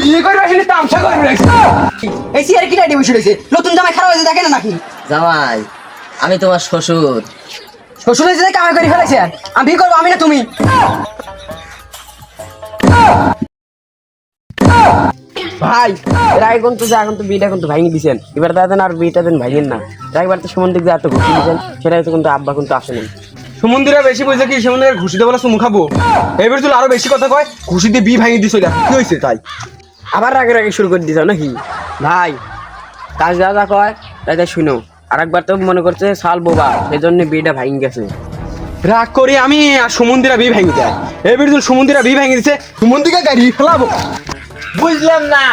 বিয়ে করে আসলে তামসা করবে এই সিয়ার কি ডাইডি বসে রয়েছে নতুন জামাই খারাপ হয়েছে দেখে না নাকি জামাই আমি তোমার শ্বশুর। শ্বশুর হয়েছে কামাই করে ফেলেছে আমি বিয়ে করবো আমি না তুমি ভাই এর আগে কিন্তু যা এখন তো বিটা কিন্তু ভাঙি দিছেন এবার দাদা আর বিটা দেন ভাঙেন না একবার তো সম্বন্ধে যা তো ঘুষি দিছেন সেটা তো কিন্তু আব্বা কিন্তু আসেনি। সুমন্দিরা বেশি বলছে কি সুমন্দিরা ঘুষি দেবো না চুমু খাবো এবার তুই আরো বেশি কথা কয় ঘুষি দিয়ে বি ভাঙি দিস কি হয়েছে তাই আবার রাগে রাগে শুরু করে দিছ নাকি ভাই কাজ যা যা কয় তাই তাই শুনো আর একবার তো মনে করছে শাল বোবা সেই জন্য বিটা ভাঙি গেছে। রাগ করে আমি আর সুমন্দিরা বি ভাঙি দেয় এবার তুই সুমন্দিরা বি ভাঙি দিছে সুমন্দিকে গাড়ি ফেলাবো। বুঝলাম না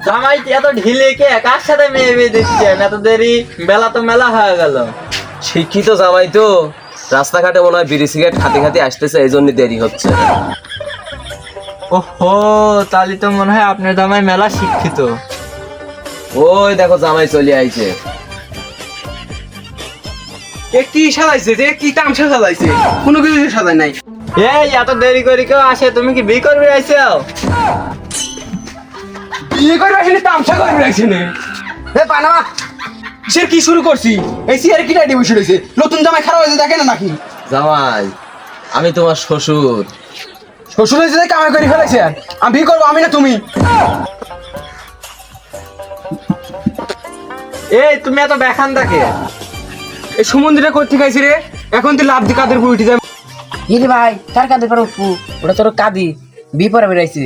জামাই এত ঢিলে কে কার সাথে মেয়ে বিয়ে দিচ্ছেন এত দেরি বেলা তো মেলা হয়ে গেল। শিক্ষিত জামাই তো রাস্তাঘাটে মনে হয় বিড়ি সিগারেট খাতে খাতে আসতেছে এই জন্য দেরি হচ্ছে। ওহো তাহলে তো মনে হয় আপনার জামাই মেলা শিক্ষিত। ওই দেখো জামাই চলে আইছে। এ কি সাজাইছে যে কি তামসা সাজাইছে কোনো কিছু সাজায় নাই এই এত দেরি করে কেউ আসে তুমি কি বিয়ে করবে আইছো? বিয়ে করে আসলে তামসা করবে রাখছে না এ পানামা সে কি শুরু করছি এই সিয়ার কি ডাইডি বসে রয়েছে নতুন জামাই খারাপ হয়েছে দেখে না নাকি জামাই আমি তোমার শ্বশুর। শ্বশুর হয়েছে কামাই করে ফেলেছে আমি বিয়ে করবো আমি না তুমি এই তুমি এত দেখান দেখে এই সমুদ্রে করতে খাইছি রে এখন তুই লাভ দি কাদের উপর উঠে যায় ইরে ভাই কার কাঁদে পারো ওটা তোর কাঁদি বি পরে বেড়াইছে।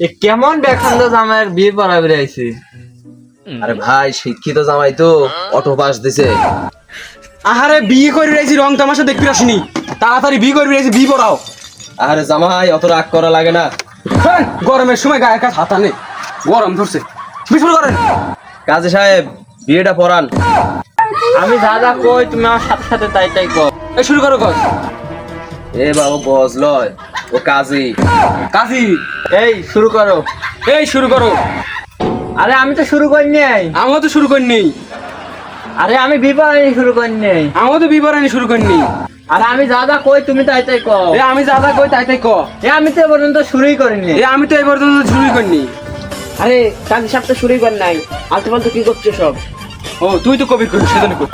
এ কেমন দেখান তো জামাইয়ের বিয়ে পড়াবে আইছে। আরে ভাই শিক্ষিত জামাই তো অটো পাস দিছে। আহারে বিয়ে করে রয়েছি রং তামাশা দেখতে আসিনি তাড়াতাড়ি বিয়ে করে রয়েছি বিয়ে পড়াও আরে জামাই অত রাগ করা লাগে না। হ্যাঁ, গরমের সময় গায়ে কাজ হাতা নেই গরম ধরছে বিশুল করেন কাজী সাহেব বিয়েটা পড়ান। আমি যা যা কই তুমি আমার সাথে সাথে তাই তাই কর। এই শুরু করো কাজ এ বাবু গজ লয় ও কাজী। কাজী এই শুরু করো। এই শুরু করো আরে আমি তো শুরু করিনি। আমিও তো শুরু করিনি আরে আমি বিয়ে পড়ানি শুরু করিনি। আমিও তো বিবরণী শুরু করিনি আরে আমি যা যা কই তুমি তাই তাই কর। এ আমি যা যা কই তাই তাই ক এ আমি তো এ পর্যন্ত শুরুই করিনি। এ আমি তো এই পর্যন্ত শুরু করিনি আরে কাঁদি সাপ তো শুরুই কর নাই আলতু ফালতু কি করছো সব। ও তুই তো কবি করিস সেজন্য কর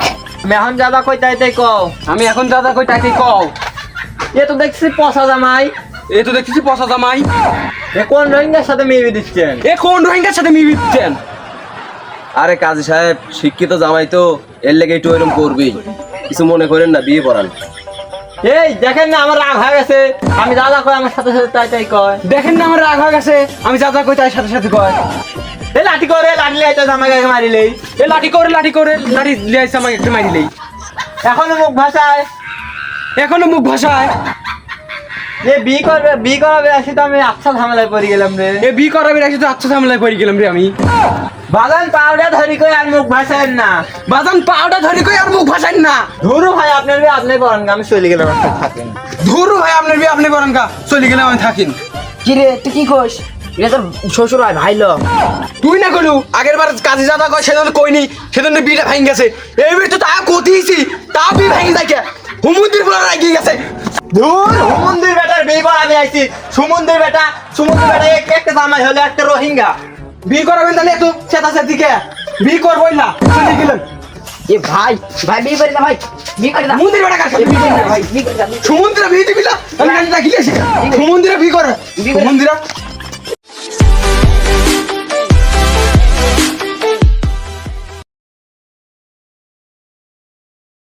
আমি এখন যা যা কই তাই তাই কও। আমি এখন যা যা কই তাই তাই কও এ তো দেখছি পচা জামাই। এ তো দেখতেছি পচা জামাই এ কোন রোহিঙ্গার সাথে মেয়ে বিয়ে দিচ্ছেন? এ কোন রোহিঙ্গার সাথে মিল দিচ্ছেন আরে কাজী সাহেব শিক্ষিত জামাই তো এর লেগে একটু এরকম করবি কিছু মনে করেন না বিয়ে পড়ান। এই দেখেন না আমার রাগ হয়ে গেছে আমি যা যা কই আমার সাথে সাথে তাই তাই কয়। দেখেন না আমার রাগ হয়ে গেছে আমি যা যা কই তাই সাথে সাথে কয় এ লাঠি করে লাঠি লাইতে জামাই গায়ে মারিলেই এ লাঠি করে লাঠি লিয়াইছে আমাকে একটু মারিলেই এখনো মুখ ভাষায় এখনো মুখ ভাষায় যে বিয়ে করাবে আসি তো আমি আচ্ছা ঝামেলায় পড়ে গেলাম রে। এ বি করাবি রাখছি তো আচ্ছা ঝামেলায় পড়ে গেলাম রে আমি বাগান পাউডার ধরি কই আর মুখ ভাষায় না। বাদাম পাউডার ধরে কই আর মুখ ভাষাই না ধরু ভাই আপনার বিয়ে আপনি করেন আমি চলে গেলাম আপনি থাকেন। ধরু ভাই আপনার বি আপনি করেন কা চলে গেলে আমি থাকিন কি রে তুই কি কইস এটা তোর শ্বশুর হয় ভাই লো। তুই না কইলু আগের বার কাজে যাতা কয় সেজন্য কইনি সেজন্য বিটা ভাঙি গেছে এইবার তো তা কতিছি তা বি ভাঙি যাইকে হুমুন্দির পুরো রাগি গেছে ধুর হুমন্দির বেটার বিয়ে করাবে আইছি সুমন্দির বেটা একটা জামাই হলে একটা রোহিঙ্গা। বি করাবেন তাহলে একটু চেতা চেতিকে বি করবই না চলে গেলেন এ ভাই ভাই বিয়ে করি না ভাই বিয়ে করি না হুমুন্দির বেটা কার সাথে বি করবে ভাই বিয়ে করি না সুমন্দিরা বি দিবি না আমি কাছে দেখিলেছি সুমন্দিরা বি করে সুমন্দিরা